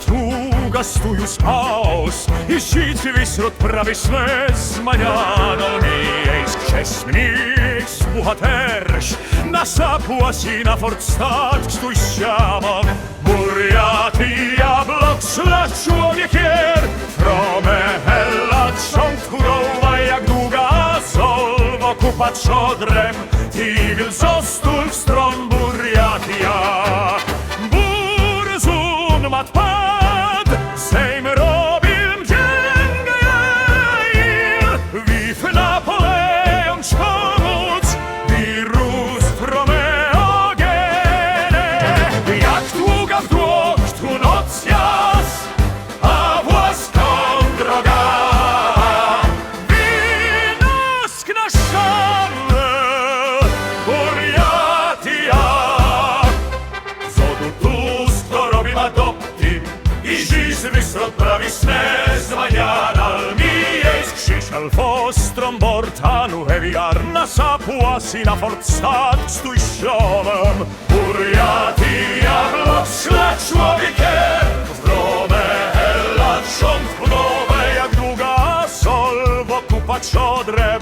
Długa stůj chaos i žít vysrod pravi své zmaňánoný křesmník bohaterš na sapuasi na fortstat stůj šáman Burjatý jablok slad člověk jer Frome hella čont chudouva jak długa sol Okupat šodrem Tigl zostul stron Burjatia Burzum mat pad Sejm robil mdzięgę jail Wif Napoleon czomóc Wirus frome ogene Jak długa w dług tu noc jas A właską droga Winosk na szanę Burjatia Zodu tust to robi ma dopty I žiz vysrod pravi sne zvanjanal mi jej skřičal Fostrom bortanu heviar na sapuasi na fortstat stůj šomem Burjatia blok sled člověkem v Rome hella čont pnove jak długa sol w okupat šodrem